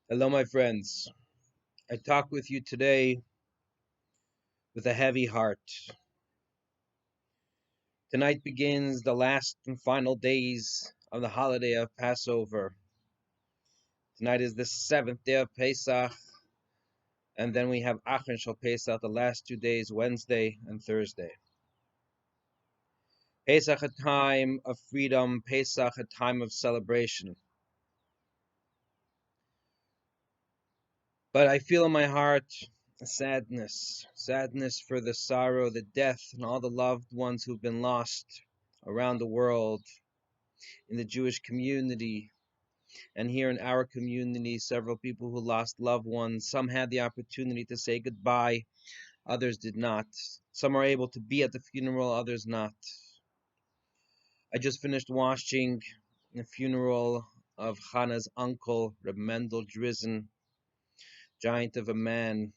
Hello, my friends. I talk with you today with a heavy heart. Tonight begins the last and final days of the holiday of Passover. Tonight is the seventh day of Pesach, and then we have Achen Shal Pesach, the last 2 days, Wednesday and Thursday. Pesach, a time of freedom. Pesach, a time of celebration. But I feel in my heart sadness for the sorrow, the death, and all the loved ones who've been lost around the world, in the Jewish community, and here in our community, several people who lost loved ones. Some had the opportunity to say goodbye, others did not. Some are able to be at the funeral, others not. I just finished watching the funeral of Hannah's uncle, Reb Mendel Drizzen, giant of a man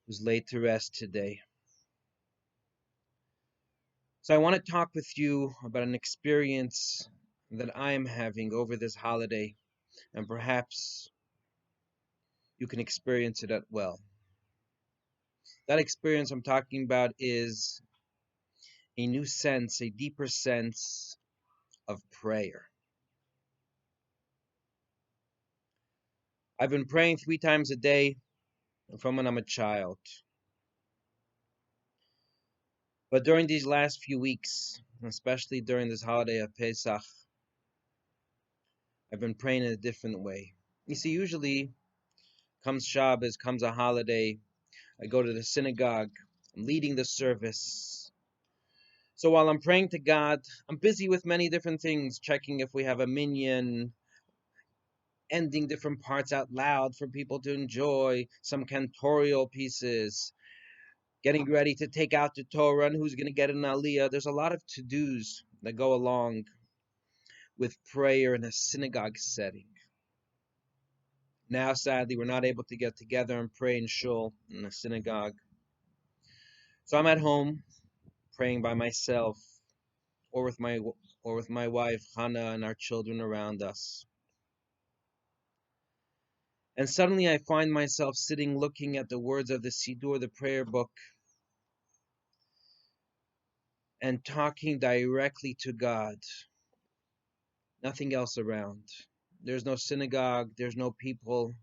who's laid to rest today. So I want to talk with you about an experience that I am having over this holiday, and perhaps you can experience it as well. That experience I'm talking about is a new sense, a deeper sense of prayer. I've been praying 3 times a day from when I'm a child. But during these last few weeks, especially during this holiday of Pesach, I've been praying in a different way. You see, usually comes Shabbos, comes a holiday, I go to the synagogue, I'm leading the service. So while I'm praying to God, I'm busy with many different things, checking if we have a minyan, ending different parts out loud for people to enjoy, some cantorial pieces, getting ready to take out the Torah and who's going to get an aliyah. There's a lot of to-dos that go along with prayer in a synagogue setting. Now, sadly, we're not able to get together and pray in shul, in a synagogue. So I'm at home praying by myself or with my wife, Hannah, and our children around us. And suddenly I find myself sitting looking at the words of the Siddur, the prayer book, and talking directly to God. Nothing else around. There's no synagogue, there's no people.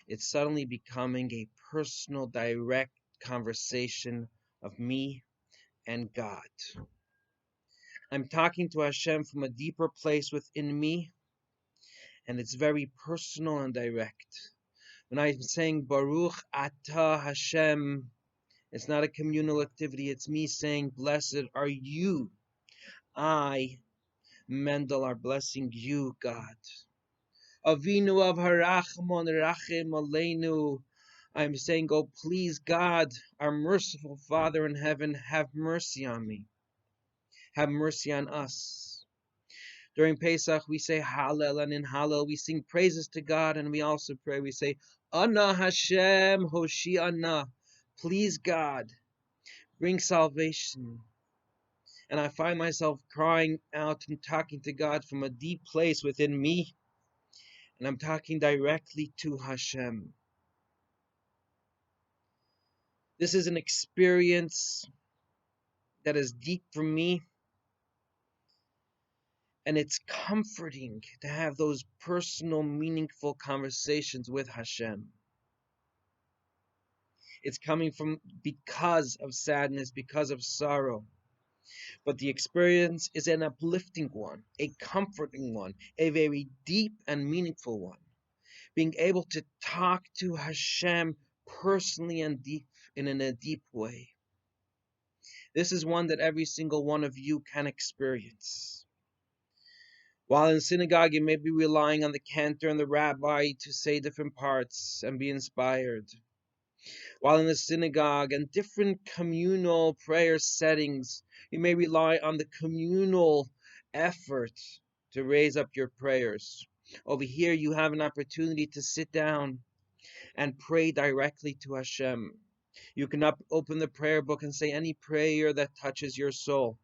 It's suddenly becoming a personal, direct conversation of me and God. I'm talking to Hashem from a deeper place within me, and it's very personal and direct. When I'm saying Baruch Atah Hashem, it's not a communal activity, it's me saying, blessed are you. I, Mendel, are blessing you, God. Avinu av harachmon rachem aleinu. I'm saying, oh, please, God, our merciful Father in heaven, have mercy on me. Have mercy on us. During Pesach, we say Hallel, and in Hallel, we sing praises to God, and we also pray. We say, Ana Hashem, Hoshi Ana. Please, God, bring salvation. And I find myself crying out and talking to God from a deep place within me, and I'm talking directly to Hashem. This is an experience that is deep for me, and it's comforting to have those personal, meaningful conversations with Hashem. It's coming from because of sadness, because of sorrow. But the experience is an uplifting one, a comforting one, a very deep and meaningful one. Being able to talk to Hashem personally and deep in a deep way. This is one that every single one of you can experience. While in synagogue, you may be relying on the cantor and the rabbi to say different parts and be inspired. While in the synagogue and different communal prayer settings, you may rely on the communal effort to raise up your prayers. Over here, you have an opportunity to sit down and pray directly to Hashem. You can open the prayer book and say any prayer that touches your soul,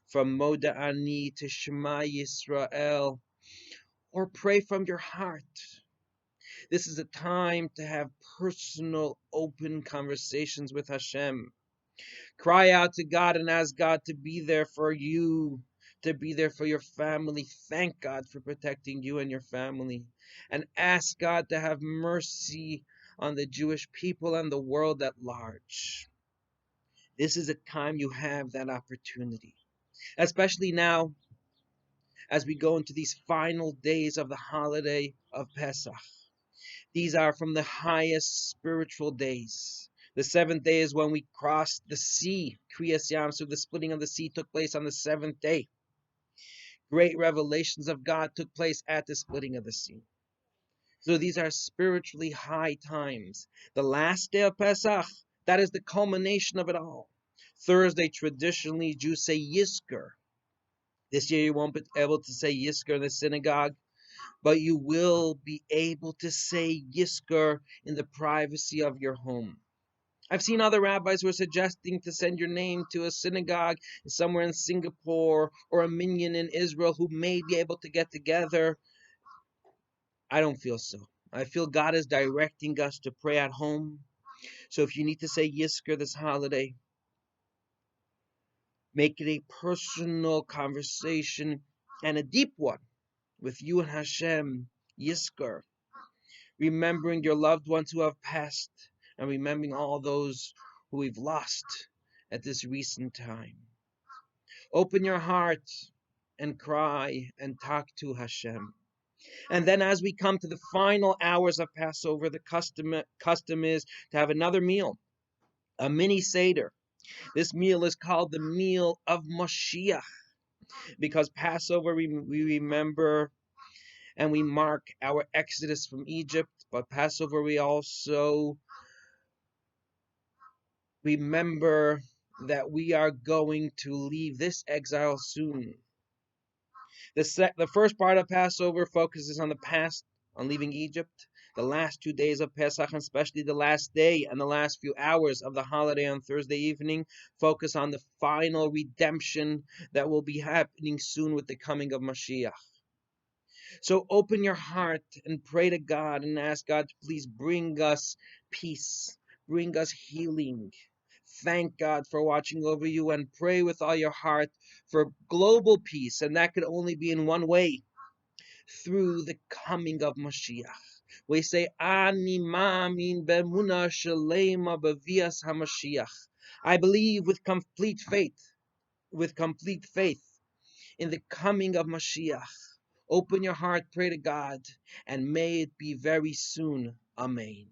from Moda Ani to Shema Yisrael, or pray from your heart. This is a time to have personal, open conversations with Hashem. Cry out to God and ask God to be there for you, to be there for your family. Thank God for protecting you and your family. And ask God to have mercy on the Jewish people and the world at large. This is a time you have that opportunity, especially now as we go into these final days of the holiday of Pesach. These are from the highest spiritual days. The seventh day is when we crossed the sea, Kriyas Yam. So the splitting of the sea took place on the seventh day. Great revelations of God took place at the splitting of the sea. So these are spiritually high times. The last day of Pesach, that is the culmination of it all. Thursday, traditionally, Jews say Yizkor. This year you won't be able to say Yizkor in the synagogue, but you will be able to say Yizkor in the privacy of your home. I've seen other rabbis who are suggesting to send your name to a synagogue somewhere in Singapore or a minyan in Israel who may be able to get together. I don't feel so. I feel God is directing us to pray at home. So if you need to say Yizkor this holiday, make it a personal conversation and a deep one with you and Hashem, Yizkor, remembering your loved ones who have passed and remembering all those who we've lost at this recent time. Open your heart and cry and talk to Hashem. And then as we come to the final hours of Passover, the custom is to have another meal, a mini Seder. This meal is called the meal of Mashiach because Passover we remember and we mark our exodus from Egypt, but Passover we also remember that we are going to leave this exile soon. The first part of Passover focuses on the past, on leaving Egypt. The last 2 days of Pesach, and especially the last day and the last few hours of the holiday on Thursday evening, focus on the final redemption that will be happening soon with the coming of Mashiach. So open your heart and pray to God and ask God to please bring us peace, bring us healing. Thank God for watching over you and pray with all your heart for global peace. And that could only be in one way, through the coming of Mashiach. We say, Ani ma'amin be'emunah shelema bevias haMashiach. I believe with complete faith in the coming of Mashiach. Open your heart, pray to God, and may it be very soon. Amen.